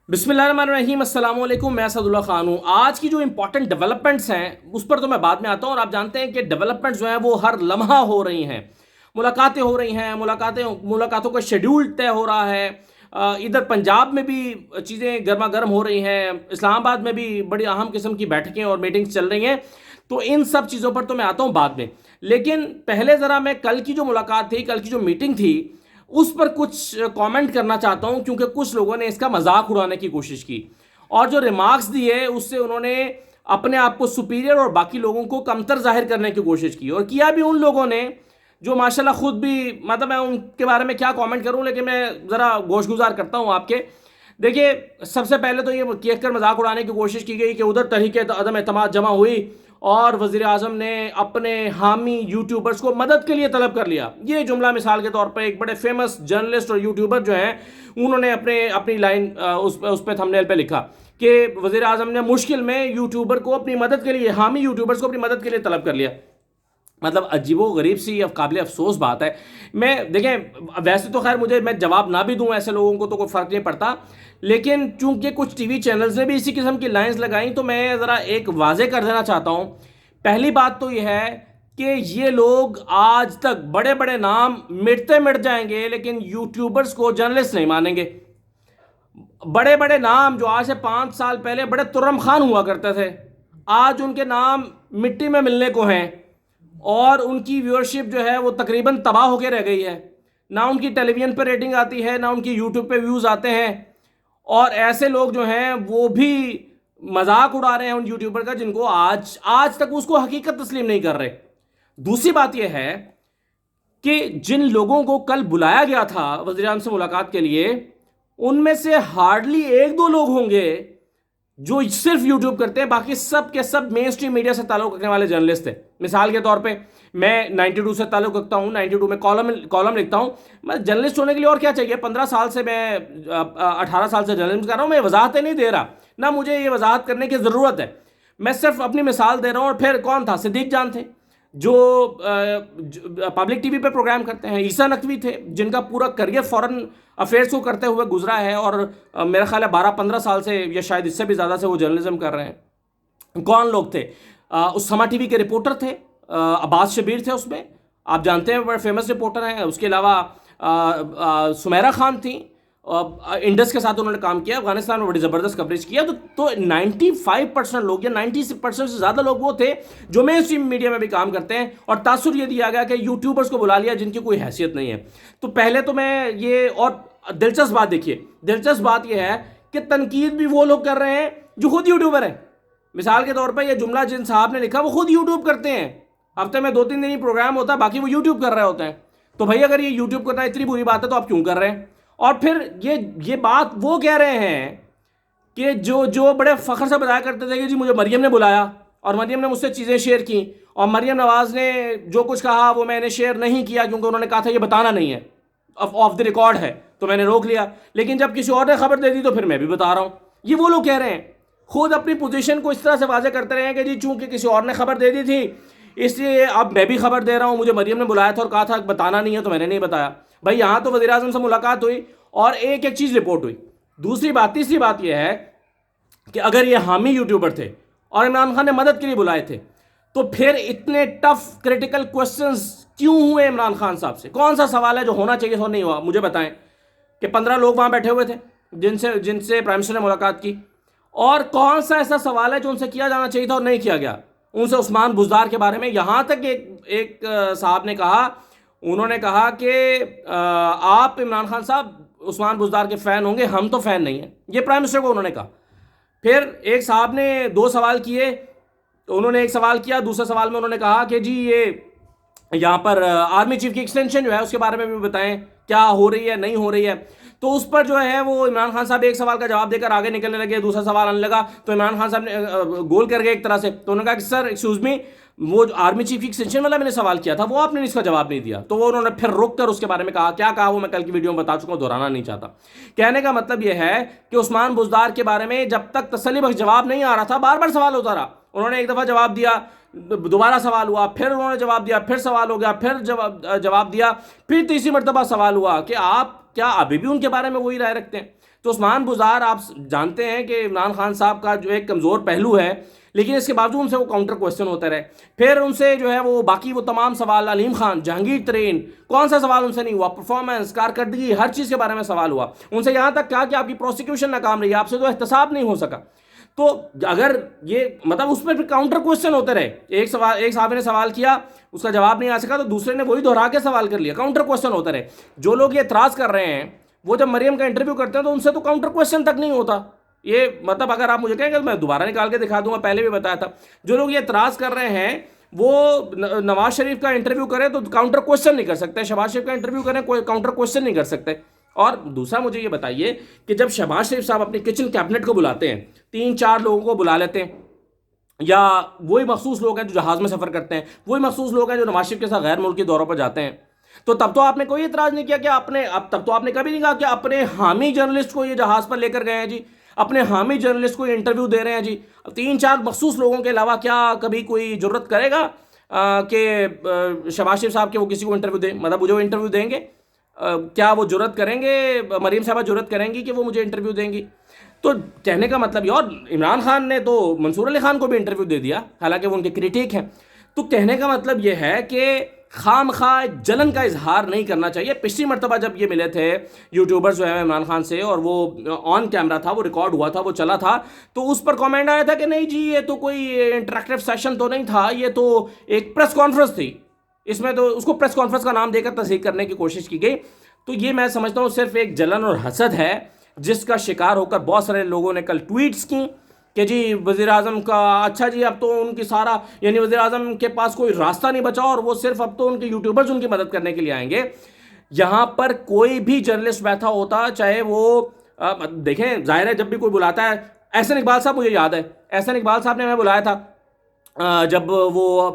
بسم اللہ الرحمن الرحیم، السلام علیکم۔ میں اسد اللہ خان ہوں۔ آج کی جو امپورٹنٹ ڈیولپمنٹس ہیں اس پر تو میں بعد میں آتا ہوں، اور آپ جانتے ہیں کہ ڈیولپمنٹس جو ہیں وہ ہر لمحہ ہو رہی ہیں، ملاقاتیں ہو رہی ہیں، ملاقاتوں کا شیڈول طے ہو رہا ہے۔ ادھر پنجاب میں بھی چیزیں گرما گرم ہو رہی ہیں، اسلام آباد میں بھی بڑی اہم قسم کی بیٹھکیں اور میٹنگز چل رہی ہیں، تو ان سب چیزوں پر تو میں آتا ہوں بعد میں۔ لیکن پہلے ذرا میں کل کی جو ملاقات تھی، کل کی جو میٹنگ تھی، اس پر کچھ کامنٹ کرنا چاہتا ہوں، کیونکہ کچھ لوگوں نے اس کا مذاق اڑانے کی کوشش کی اور جو ریمارکس دیے اس سے انہوں نے اپنے آپ کو سپیریئر اور باقی لوگوں کو کمتر ظاہر کرنے کی کوشش کی، اور کیا بھی ان لوگوں نے جو ماشاءاللہ خود بھی، مطلب میں ان کے بارے میں کیا کامنٹ کروں، لیکن میں ذرا گوش گزار کرتا ہوں آپ کے۔ دیکھیے، سب سے پہلے تو یہ کہہ کر مذاق اڑانے کی کوشش کی گئی کہ ادھر تحریک عدم اعتماد جمع ہوئی اور وزیر اعظم نے اپنے حامی یوٹیوبرز کو مدد کے لیے طلب کر لیا۔ یہ جملہ مثال کے طور پر ایک بڑے فیمس جرنلسٹ اور یوٹیوبر جو ہیں انہوں نے اپنی لائن اس پہ تھمبنیل پہ لکھا کہ وزیر اعظم نے مشکل میں یوٹیوبر کو اپنی مدد کے لیے، حامی یوٹیوبرز کو اپنی مدد کے لیے طلب کر لیا۔ مطلب عجیب و غریب سی قابل افسوس بات ہے۔ دیکھیں، ویسے تو خیر مجھے، میں جواب نہ بھی دوں ایسے لوگوں کو تو کوئی فرق نہیں پڑتا، لیکن چونکہ کچھ ٹی وی چینلز نے بھی اسی قسم کی لائنز لگائیں تو میں ذرا ایک واضح کر دینا چاہتا ہوں۔ پہلی بات تو یہ ہے کہ یہ لوگ آج تک بڑے بڑے نام مٹ جائیں گے لیکن یوٹیوبرز کو جرنلسٹ نہیں مانیں گے۔ بڑے بڑے نام جو آج سے 5 سال پہلے بڑے ترم خان ہوا کرتے تھے، آج ان کے نام مٹی میں ملنے کو ہیں، اور ان کی ویورشپ جو ہے وہ تقریباً تباہ ہو کے رہ گئی ہے۔ نہ ان کی ٹیلی ویژن پہ ریٹنگ آتی ہے، نہ ان کی یوٹیوب پہ ویوز آتے ہیں، اور ایسے لوگ جو ہیں وہ بھی مذاق اڑا رہے ہیں ان یوٹیوبر کا، جن کو آج تک اس کو حقیقت تسلیم نہیں کر رہے۔ دوسری بات یہ ہے کہ جن لوگوں کو کل بلایا گیا تھا وزیر اعظم سے ملاقات کے لیے، ان میں سے ہارڈلی 1-2 لوگ ہوں گے جو صرف یوٹیوب کرتے ہیں، باقی سب کے سب مین اسٹریم میڈیا سے تعلق رکھنے والے جرنلسٹ تھے۔ مثال کے طور پہ میں 92 سے تعلق رکھتا ہوں، 92 میں کالم لکھتا ہوں۔ میں جرنلسٹ ہونے کے لیے اور کیا چاہیے؟ 15 سال سے، میں 18 سال سے جرنلزم کر رہا ہوں۔ میں وضاحتیں نہیں دے رہا، نہ مجھے یہ وضاحت کرنے کی ضرورت ہے، میں صرف اپنی مثال دے رہا ہوں۔ اور پھر کون تھا؟ صدیق جان تھے جو پبلک ٹی وی پہ پروگرام کرتے ہیں، عیسیٰ نقوی تھے جن کا پورا کریئر فورن افیئرس کو کرتے ہوئے گزرا ہے، اور میرا خیال ہے 12-15 سال سے یا شاید اس سے بھی زیادہ سے وہ جرنلزم کر رہے ہیں۔ کون لوگ تھے؟ اسامہ ٹی وی کے رپورٹر تھے، عباس شبیر تھے اس میں، آپ جانتے ہیں بڑے فیمس رپورٹر ہیں۔ اس کے علاوہ سمیرہ خان تھیں، انڈس کے ساتھ انہوں نے کام کیا، افغانستان میں بڑی زبردست کوریج کیا۔ تو 95% لوگ یا 90% سے زیادہ لوگ وہ تھے جو مین اسٹریم میڈیا میں بھی کام کرتے ہیں، اور تاثر یہ دیا گیا کہ یوٹیوبرز کو بلا لیا جن کی کوئی حیثیت نہیں ہے۔ تو پہلے تو میں یہ، اور دلچسپ بات دیکھیے، دلچسپ بات یہ ہے کہ تنقید بھی وہ لوگ کر رہے ہیں جو خود یوٹیوبر ہیں۔ مثال کے طور پہ یہ جملہ جن صاحب نے لکھا وہ خود یوٹیوب کرتے ہیں، ہفتے میں 2-3 دن ہی پروگرام ہوتا ہے، باقی وہ یوٹیوب کر رہے ہوتے ہیں۔ تو بھائی اگر یہ یوٹیوب کرنا اتنی بری بات ہے تو آپ کیوں کر رہے ہیں؟ اور پھر یہ بات وہ کہہ رہے ہیں کہ جو بڑے فخر سے بتایا کرتے تھے کہ جی مجھے مریم نے بلایا اور مریم نے مجھ سے چیزیں شیئر کی، اور مریم نواز نے جو کچھ کہا وہ میں نے شیئر نہیں کیا کیونکہ انہوں نے کہا تھا یہ بتانا نہیں ہے، آف دی ریکارڈ ہے، تو میں نے روک لیا، لیکن جب کسی اور نے خبر دے دی تو پھر میں بھی بتا رہا ہوں۔ یہ وہ لوگ کہہ رہے ہیں، خود اپنی پوزیشن کو اس طرح سے واضح کرتے رہے ہیں کہ جی چونکہ کسی اور نے خبر دے دی تھی اس لیے اب میں بھی خبر دے رہا ہوں، مجھے مریم نے بلایا تھا اور کہا تھا بتانا نہیں ہے تو میں نے نہیں بتایا۔ بھائی یہاں تو وزیر اعظم سے ملاقات ہوئی اور ایک چیز رپورٹ ہوئی۔ تیسری بات یہ ہے کہ اگر یہ حامی یوٹیوبر تھے اور عمران خان نے مدد کے لیے بلائے تھے تو پھر اتنے ٹف کریٹیکل کوسچنز کیوں ہوئے عمران خان صاحب سے؟ کون سا سوال ہے جو ہونا چاہیے تھا نہیں ہوا؟ مجھے بتائیں کہ 15 لوگ وہاں بیٹھے ہوئے تھے جن سے پرائم منسٹر نے ملاقات کی، اور کون سا ایسا سوال ہے جو ان سے کیا جانا چاہیے تھا اور نہیں کیا گیا؟ ان سے عثمان بزدار کے بارے میں یہاں تک ایک صاحب نے کہا، انہوں نے کہا کہ آپ عمران خان صاحب عثمان بزدار کے فین ہوں گے، ہم تو فین نہیں ہیں، یہ پرائم منسٹر کو انہوں نے کہا۔ پھر ایک صاحب نے 2 سوال کیے، انہوں نے ایک سوال کیا، دوسرے سوال میں انہوں نے کہا کہ جی یہ یہاں پر آرمی چیف کی ایکسٹینشن جو ہے اس کے بارے میں بھی بتائیں کیا ہو رہی ہے نہیں ہو رہی ہے۔ تو اس پر جو ہے وہ عمران خان صاحب ایک سوال کا جواب دے کر آگے نکلنے لگے، دوسرا سوال آنے لگا تو عمران خان صاحب نے گول کر گئے ایک طرح سے، تو انہوں نے کہا کہ سر ایکسکیوز می، وہ جو آرمی چیف کی ایکسٹینشن والا میں نے سوال کیا تھا وہ آپ نے اس کا جواب نہیں دیا۔ تو وہ انہوں نے پھر رک کر اس کے بارے میں کہا، کیا کہا وہ میں کل کی ویڈیو میں بتا چکا ہوں، دہرانا نہیں چاہتا۔ کہنے کا مطلب یہ ہے کہ عثمان بزدار کے بارے میں جب تک تسلی بخش جواب نہیں آ رہا تھا بار بار سوال ہوتا رہا۔ انہوں نے ایک دفعہ جواب دیا، دوبارہ سوال ہوا، پھر انہوں نے جواب دیا، پھر سوال ہو گیا، پھر جواب دیا، پھر تیسری مرتبہ سوال ہوا کہ آپ کیا ابھی بھی ان کے بارے میں وہی رائے رکھتے ہیں؟ تو عثمان بزار آپ جانتے ہیں کہ عمران خان صاحب کا جو ایک کمزور پہلو ہے، لیکن اس کے باوجود ان سے وہ کاؤنٹر کویشچن ہوتے رہے. پھر ان سے جو ہے وہ باقی وہ تمام سوال، علیم خان، جہانگیر ترین، کون سا سوال ان سے نہیں ہوا؟ پرفارمنس، کارکردگی، ہر چیز کے بارے میں سوال ہوا. ان سے یہاں تک کہا کہ آپ کی پروسیکیوشن ناکام رہی، آپ سے تو احتساب نہیں ہو سکا. تو اگر یہ مطلب اس پہ کاؤنٹر کویشچن ہوتے رہے، ایک صحافی نے سوال کیا، اس کا جواب نہیں آ سکا تو دوسرے نے وہی دہرا کے سوال کر لیا، کاؤنٹر کویشچن ہوتے رہے. جو لوگ یہ اعتراض کر رہے ہیں وہ جب مریم کا انٹرویو کرتے ہیں تو ان سے تو کاؤنٹر کویشچن تک نہیں ہوتا. یہ مطلب اگر آپ مجھے کہیں گے میں دوبارہ نکال کے دکھا دوں گا، پہلے بھی بتایا تھا. جو لوگ یہ اعتراض کر رہے ہیں وہ نواز شریف کا انٹرویو کریں تو کاؤنٹر کویشچن نہیں کر سکتے، شہباز شریف کا انٹرویو کریں کوئی کاؤنٹر کویشچن نہیں کر سکتے. اور دوسرا مجھے یہ بتائیے کہ جب شہباز شریف صاحب اپنی کچن کیبنٹ کو بلاتے ہیں، 3-4 لوگوں کو بلا لیتے ہیں، یا وہی مخصوص لوگ ہیں جو جہاز میں سفر کرتے ہیں، وہی مخصوص لوگ ہیں جو نواز شریف کے ساتھ غیر ملکی دوروں پر جاتے ہیں، تو تب تو آپ نے کوئی اعتراض نہیں کیا کہ تب تو آپ نے کبھی نہیں کہا کہ اپنے حامی جرنلسٹ کو یہ جہاز پر لے کر گئے ہیں جی، اپنے حامی جرنلسٹ کو انٹرویو دے رہے ہیں جی. 3-4 مخصوص لوگوں کے علاوہ کیا کبھی کوئی جرت کرے گا کہ شہباز شریف صاحب کے وہ کسی کو انٹرویو دیں؟ مطلب مجھے وہ انٹرویو دیں گے؟ کیا وہ جرت کریں گے؟ مریم صاحبہ جرت کریں گی کہ وہ مجھے انٹرویو دیں گی؟ تو کہنے کا مطلب یہ، اور عمران خان نے تو منصور علی خان کو بھی انٹرویو دے دیا، حالانکہ وہ ان کے کریٹک ہیں. تو کہنے کا مطلب یہ ہے کہ خام خواہ جلن کا اظہار نہیں کرنا چاہیے. پچھلی مرتبہ جب یہ ملے تھے یوٹیوبرز جو ہے عمران خان سے، اور وہ آن کیمرہ تھا، وہ ریکارڈ ہوا تھا، وہ چلا تھا، تو اس پر کامنٹ آیا تھا کہ نہیں جی یہ تو کوئی انٹریکٹیو سیشن تو نہیں تھا، یہ تو ایک پریس کانفرنس تھی، اس میں تو اس کو پریس کانفرنس کا نام دے کر تصحیح کرنے کی کوشش کی گئی. تو یہ میں سمجھتا ہوں صرف ایک جلن اور حسد ہے جس کا شکار ہو کر بہت سارے لوگوں نے کل ٹویٹس کی کہ جی وزیر اعظم کا اچھا جی اب تو ان کی سارا، یعنی وزیر اعظم کے پاس کوئی راستہ نہیں بچا اور وہ صرف اب تو ان کے یوٹیوبرز ان کی مدد کرنے کے لیے آئیں گے. یہاں پر کوئی بھی جرنلسٹ بیٹھا ہوتا، چاہے وہ دیکھیں ظاہر ہے جب بھی کوئی بلاتا ہے، احسن اقبال صاحب، مجھے یاد ہے احسن اقبال صاحب نے ہمیں بلایا تھا جب وہ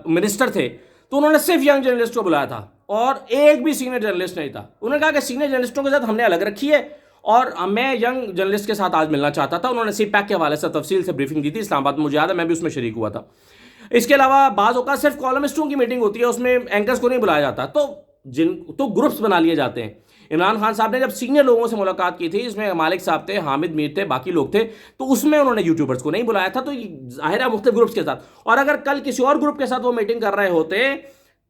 منسٹر تھے، تو انہوں نے صرف ینگ جرنلسٹ کو بلایا تھا اور ایک بھی سینئر جرنلسٹ نہیں تھا. انہوں نے کہا کہ سینئر جرنلسٹوں کے ساتھ ہم نے الگ رکھی ہے اور میں ینگ جرنلسٹ کے ساتھ آج ملنا چاہتا تھا. انہوں نے سی پیک کے حوالے سے تفصیل سے بریفنگ دی تھی اسلام آباد میں، مجھے یاد ہے میں بھی اس میں شریک ہوا تھا. اس کے علاوہ بعض اوقات صرف کالمسٹوں کی میٹنگ ہوتی ہے، اس میں اینکرز کو نہیں بلایا جاتا، تو گروپس بنا لیے جاتے ہیں. عمران خان صاحب نے جب سینئر لوگوں سے ملاقات کی تھی، اس میں مالک صاحب تھے، حامد میر تھے، باقی لوگ تھے، تو اس میں انہوں نے یوٹیوبرز کو نہیں بلایا تھا. تو ظاہر ہے مختلف گروپس کے ساتھ، اور اگر کل کسی اور گروپ کے ساتھ وہ میٹنگ کر رہے ہوتے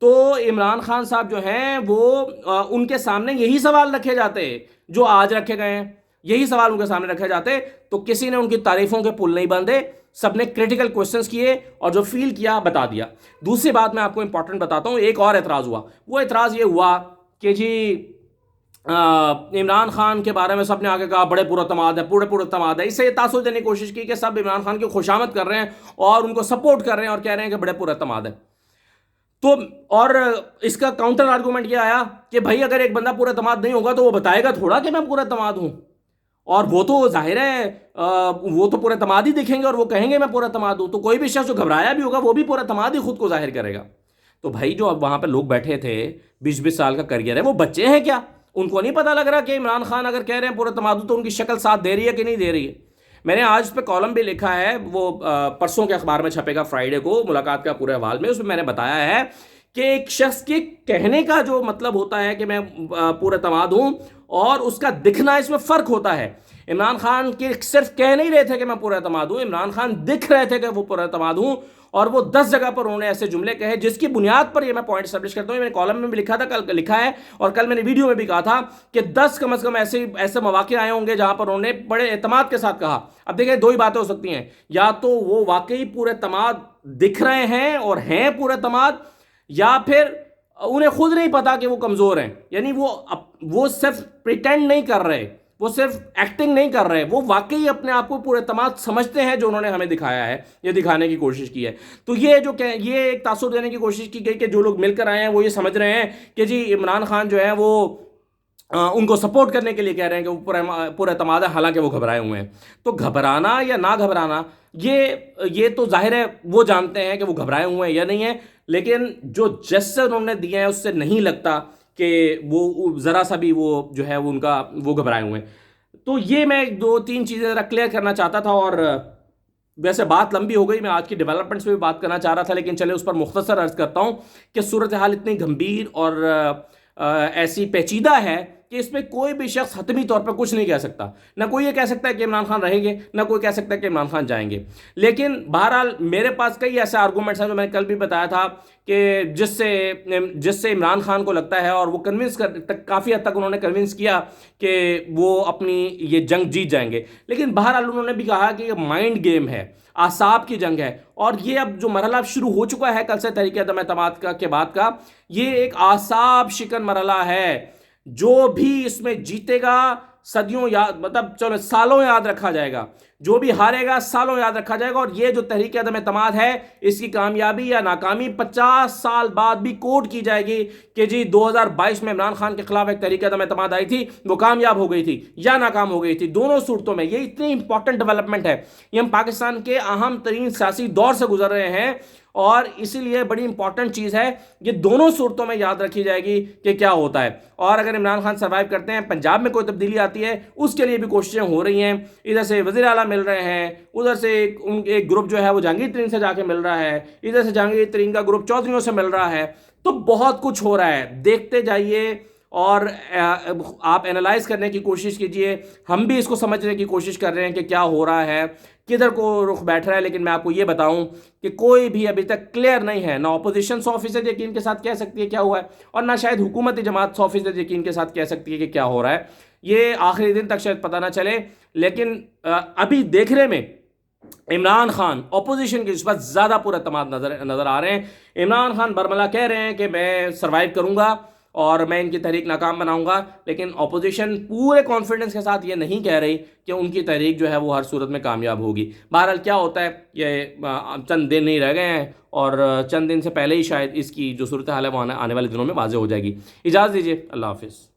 تو عمران خان صاحب جو ہیں وہ ان کے سامنے یہی سوال رکھے جاتے جو آج رکھے گئے ہیں، یہی سوال ان کے سامنے رکھے جاتے، تو کسی نے ان کی تعریفوں کے پل نہیں باندھے، سب نے کریٹیکل کویسچنز کیے اور جو فیل کیا بتا دیا. دوسری بات میں آپ کو امپورٹنٹ بتاتا ہوں، ایک اور اعتراض ہوا. وہ اعتراض یہ ہوا کہ جی عمران خان کے بارے میں سب نے آگے کہا بڑے پراعتماد ہے، پورے اعتماد ہے. اس سے یہ تاثر دینے کی کوشش کی کہ سب عمران خان کی خوشامد کر رہے ہیں اور ان کو سپورٹ کر رہے ہیں اور کہہ رہے ہیں کہ بڑے پراعتماد ہے. تو اور اس کا کاؤنٹر آرگومنٹ یہ آیا کہ بھائی اگر ایک بندہ پورا اعتماد نہیں ہوگا تو وہ بتائے گا تھوڑا کہ میں پورا اعتماد ہوں، اور وہ تو ظاہر ہے وہ تو پورا اعتماد ہی دکھیں گے اور وہ کہیں گے میں پورا اعتماد ہوں. تو کوئی بھی شخص جو گھبرایا بھی ہوگا وہ بھی پورا اعتماد ہی خود کو ظاہر کرے گا. تو بھائی جو اب وہاں پہ لوگ بیٹھے تھے، 20 سال کا کریئر ہے، وہ بچے ہیں کیا؟ ان کو نہیں پتہ لگ رہا کہ عمران خان اگر کہہ رہے ہیں پورا اعتماد ہوں تو ان کی شکل ساتھ دے رہی ہے کہ نہیں دے رہی ہے؟ میں نے آج اس پہ کالم بھی لکھا ہے، وہ پرسوں کے اخبار میں چھپے گا، فرائیڈے کو، ملاقات کا پورے حوال میں. اس میں میں نے بتایا ہے کہ ایک شخص کے کہنے کا جو مطلب ہوتا ہے کہ میں پورا اعتماد ہوں، اور اس کا دکھنا، اس میں فرق ہوتا ہے. عمران خان کے صرف کہہ نہیں رہے تھے کہ میں پورا اعتماد ہوں، عمران خان دکھ رہے تھے کہ وہ پورا اعتماد ہوں، اور وہ 10 جگہ پر انہوں نے ایسے جملے کہے جس کی بنیاد پر یہ میں پوائنٹ اسٹیبلش کرتا ہوں. میں نے کالم میں بھی لکھا تھا، کل لکھا ہے، اور کل میں نے ویڈیو میں بھی کہا تھا کہ 10 کم از کم ایسے مواقع آئے ہوں گے جہاں پر انہوں نے بڑے اعتماد کے ساتھ کہا. اب دیکھیں دو ہی باتیں ہو سکتی ہیں، یا تو وہ واقعی پورے اعتماد دکھ رہے ہیں اور ہیں پورے اعتماد، یا پھر انہیں خود نہیں پتا کہ وہ کمزور ہیں. یعنی وہ صرف پریٹینڈ نہیں کر رہے، وہ صرف ایکٹنگ نہیں کر رہے، وہ واقعی اپنے آپ کو پورے اعتماد سمجھتے ہیں جو انہوں نے ہمیں دکھایا ہے، یہ دکھانے کی کوشش کی ہے. تو یہ ایک تاثر دینے کی کوشش کی گئی کہ جو لوگ مل کر آئے ہیں وہ یہ سمجھ رہے ہیں کہ جی عمران خان جو ہے وہ ان کو سپورٹ کرنے کے لیے کہہ رہے ہیں کہ وہ پورا اعتماد ہے، حالانکہ وہ گھبرائے ہوئے ہیں. تو گھبرانا یا نہ گھبرانا یہ تو ظاہر ہے وہ جانتے ہیں کہ وہ گھبرائے ہوئے ہیں یا نہیں ہیں، لیکن جو جسچر انہوں نے دیا ہے اس سے نہیں لگتا کہ وہ ذرا سا بھی وہ جو ہے وہ گھبرائے ہوئے ہیں. تو یہ میں 2-3 چیزیں ذرا کلیئر کرنا چاہتا تھا، اور ویسے بات لمبی ہو گئی، میں آج کی ڈیولپمنٹس پہ بھی بات کرنا چاہ رہا تھا، لیکن چلے اس پر مختصر عرض کرتا ہوں کہ صورتحال اتنی گمبھیر اور ایسی پیچیدہ ہے کہ اس میں کوئی بھی شخص حتمی طور پر کچھ نہیں کہہ سکتا، نہ کوئی یہ کہہ سکتا ہے کہ عمران خان رہیں گے، نہ کوئی کہہ سکتا ہے کہ عمران خان جائیں گے. لیکن بہرحال میرے پاس کئی ایسے آرگومنٹس ہیں جو میں نے کل بھی بتایا تھا کہ جس سے عمران خان کو لگتا ہے، اور وہ کافی حد تک انہوں نے کنونس کیا کہ وہ اپنی یہ جنگ جیت جائیں گے. لیکن بہرحال انہوں نے بھی کہا کہ یہ مائنڈ گیم ہے، اعصاب کی جنگ ہے، اور یہ اب جو مرحلہ اب شروع ہو چکا ہے کل سے تحریک عدم اعتماد کے بعد کا، یہ ایک اعصاب شکن مرحلہ ہے. جو بھی اس میں جیتے گا صدیوں یاد، مطلب چلو سالوں یاد رکھا جائے گا، جو بھی ہارے گا سالوں یاد رکھا جائے گا. اور یہ جو تحریک عدم اعتماد ہے، اس کی کامیابی یا ناکامی 50 سال بعد بھی کوٹ کی جائے گی کہ جی 2022 میں عمران خان کے خلاف ایک تحریک عدم اعتماد آئی تھی، وہ کامیاب ہو گئی تھی یا ناکام ہو گئی تھی. دونوں صورتوں میں یہ اتنی امپورٹنٹ ڈیولپمنٹ ہے، یہ ہم پاکستان کے اہم ترین سیاسی دور سے گزر رہے ہیں، اور اسی لیے بڑی امپورٹنٹ چیز ہے یہ دونوں صورتوں میں یاد رکھی جائے گی کہ کیا ہوتا ہے. اور اگر عمران خان سروائیو کرتے ہیں، پنجاب میں کوئی تبدیلی آتی ہے، اس کے لیے بھی کوششیں ہو رہی ہیں. ادھر سے وزیر اعلیٰ مل رہے ہیں، ادھر سے ایک گروپ جو ہے وہ جہانگیر ترین سے جا کے مل رہا ہے، ادھر سے جہانگیر ترین کا گروپ چودھریوں سے مل رہا ہے. تو بہت کچھ ہو رہا ہے، دیکھتے جائیے اور آپ اینالائز کرنے کی کوشش کیجئے. ہم بھی اس کو سمجھنے کی کوشش کر رہے ہیں کہ کیا ہو رہا ہے، کدھر کو رخ بیٹھ رہا ہے. لیکن میں آپ کو یہ بتاؤں کہ کوئی بھی ابھی تک کلیئر نہیں ہے، نہ اپوزیشن 100% یقین کے ساتھ کہہ سکتی ہے کیا ہوا ہے، اور نہ شاید حکومتی جماعت 100% یقین کے ساتھ کہہ سکتی ہے کہ کیا ہو رہا ہے. یہ آخری دن تک شاید پتہ نہ چلے. لیکن ابھی دیکھنے میں عمران خان اپوزیشن کی نسبت زیادہ پر اعتماد نظر آ رہے ہیں. عمران خان برملا کہہ رہے ہیں کہ میں سروائیو کروں گا اور میں ان کی تحریک ناکام بناؤں گا، لیکن اپوزیشن پورے کانفیڈنس کے ساتھ یہ نہیں کہہ رہی کہ ان کی تحریک جو ہے وہ ہر صورت میں کامیاب ہوگی. بہرحال کیا ہوتا ہے، یہ چند دن نہیں رہ گئے ہیں، اور چند دن سے پہلے ہی شاید اس کی جو صورتحال ہے وہ آنے والے دنوں میں واضح ہو جائے گی. اجازت دیجیے، اللہ حافظ.